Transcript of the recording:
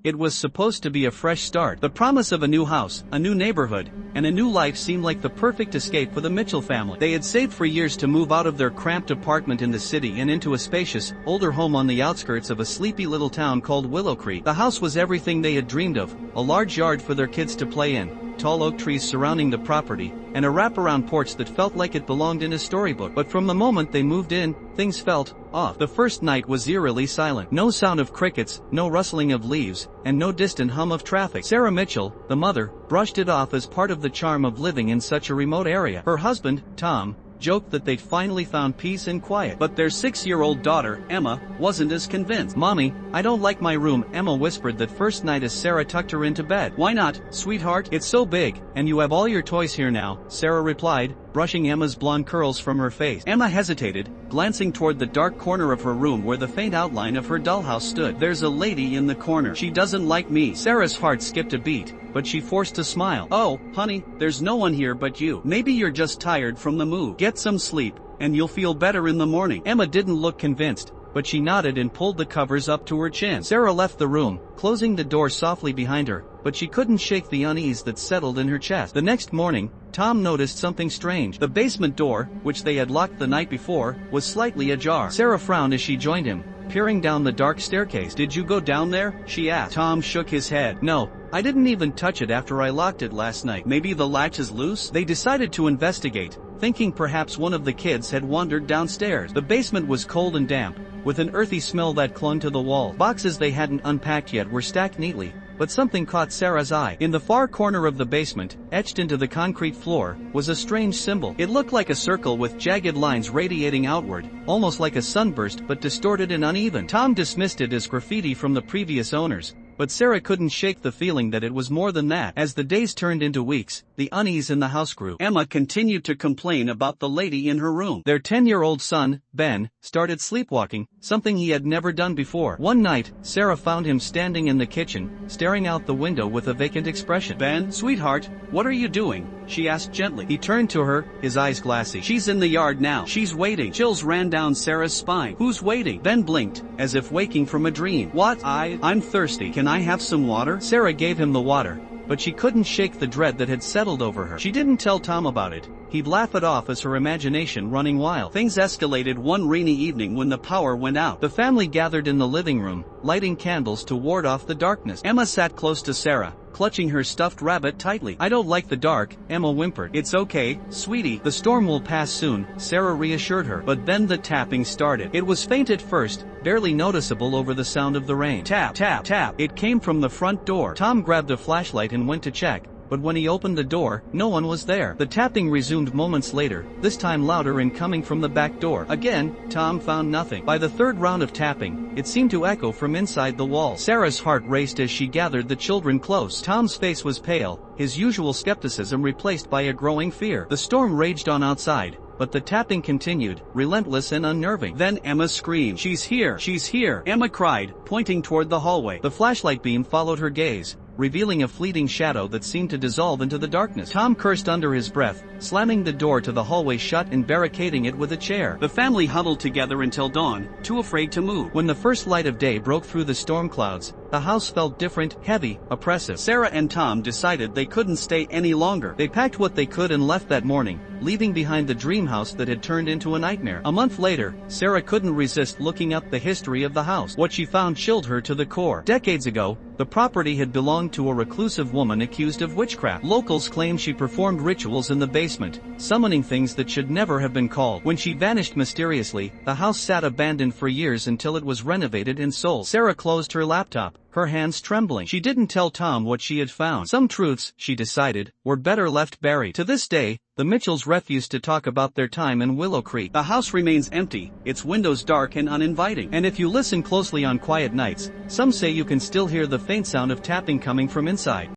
It was supposed to be a fresh start. The promise of a new house, a new neighborhood, and a new life seemed like the perfect escape for the Mitchell family. They had saved for years to move out of their cramped apartment in the city and into a spacious, older home on the outskirts of a sleepy little town called Willow Creek. The house was everything they had dreamed of, a large yard for their kids to play in, tall oak trees surrounding the property, and a wraparound porch that felt like it belonged in a storybook. But from the moment they moved in, things felt off. The first night was eerily silent. No sound of crickets, no rustling of leaves, and no distant hum of traffic. Sarah Mitchell, the mother, brushed it off as part of the charm of living in such a remote area. Her husband, Tom, joked that they'd finally found peace and quiet. But their 6-year-old daughter, Emma, wasn't as convinced. "Mommy, I don't like my room," Emma whispered that first night as Sarah tucked her into bed. "Why not, sweetheart? It's so big, and you have all your toys here now," Sarah replied, brushing Emma's blonde curls from her face. Emma hesitated, glancing toward the dark corner of her room where the faint outline of her dollhouse stood. "There's a lady in the corner. She doesn't like me." Sarah's heart skipped a beat, but she forced a smile. "Oh, honey, there's no one here but you. Maybe you're just tired from the move. Get some sleep, and you'll feel better in the morning." Emma didn't look convinced, but she nodded and pulled the covers up to her chin. Sarah left the room, closing the door softly behind her, but she couldn't shake the unease that settled in her chest. The next morning, Tom noticed something strange. The basement door, which they had locked the night before, was slightly ajar. Sarah frowned as she joined him, peering down the dark staircase. "Did you go down there?" she asked. Tom shook his head. "No, I didn't even touch it after I locked it last night. Maybe the latch is loose?" They decided to investigate, thinking perhaps one of the kids had wandered downstairs. The basement was cold and damp, with an earthy smell that clung to the wall. Boxes they hadn't unpacked yet were stacked neatly, but something caught Sarah's eye. In the far corner of the basement, etched into the concrete floor, was a strange symbol. It looked like a circle with jagged lines radiating outward, almost like a sunburst but distorted and uneven. Tom dismissed it as graffiti from the previous owners, but Sarah couldn't shake the feeling that it was more than that. As the days turned into weeks, the unease in the house grew. Emma continued to complain about the lady in her room. Their 10-year-old son, Ben, started sleepwalking, something he had never done before. One night, Sarah found him standing in the kitchen, staring out the window with a vacant expression. "Ben, sweetheart, what are you doing?" she asked gently. He turned to her, his eyes glassy. "She's in the yard now. She's waiting." Chills ran down Sarah's spine. "Who's waiting?" Ben blinked, as if waking from a dream. "What? I'm thirsty. Can I have some water?" Sarah gave him the water, but she couldn't shake the dread that had settled over her. She didn't tell Tom about it. He'd laugh it off as her imagination running wild. Things escalated one rainy evening when the power went out. The family gathered in the living room, lighting candles to ward off the darkness. Emma sat close to Sarah, clutching her stuffed rabbit tightly. "I don't like the dark," Emma whimpered. "It's okay, sweetie. The storm will pass soon," Sarah reassured her. But then the tapping started. It was faint at first, barely noticeable over the sound of the rain. Tap, tap, tap. It came from the front door. Tom grabbed a flashlight and went to check, but when he opened the door, no one was there. The tapping resumed moments later, this time louder and coming from the back door. Again, Tom found nothing. By the third round of tapping, it seemed to echo from inside the wall. Sarah's heart raced as she gathered the children close. Tom's face was pale, his usual skepticism replaced by a growing fear. The storm raged on outside, but the tapping continued, relentless and unnerving. Then Emma screamed. "She's here! She's here!" Emma cried, pointing toward the hallway. The flashlight beam followed her gaze, revealing a fleeting shadow that seemed to dissolve into the darkness. Tom cursed under his breath, slamming the door to the hallway shut and barricading it with a chair. The family huddled together until dawn, too afraid to move. When the first light of day broke through the storm clouds, the house felt different, heavy, oppressive. Sarah and Tom decided they couldn't stay any longer. They packed what they could and left that morning, leaving behind the dream house that had turned into a nightmare. A month later, Sarah couldn't resist looking up the history of the house. What she found chilled her to the core. Decades ago, the property had belonged to a reclusive woman accused of witchcraft. Locals claimed she performed rituals in the basement, summoning things that should never have been called. When she vanished mysteriously, the house sat abandoned for years until it was renovated and sold. Sarah closed her laptop, her hands trembling. She didn't tell Tom what she had found. Some truths, she decided, were better left buried. To this day, the Mitchells refuse to talk about their time in Willow Creek. The house remains empty, its windows dark and uninviting. And if you listen closely on quiet nights, some say you can still hear the faint sound of tapping coming from inside.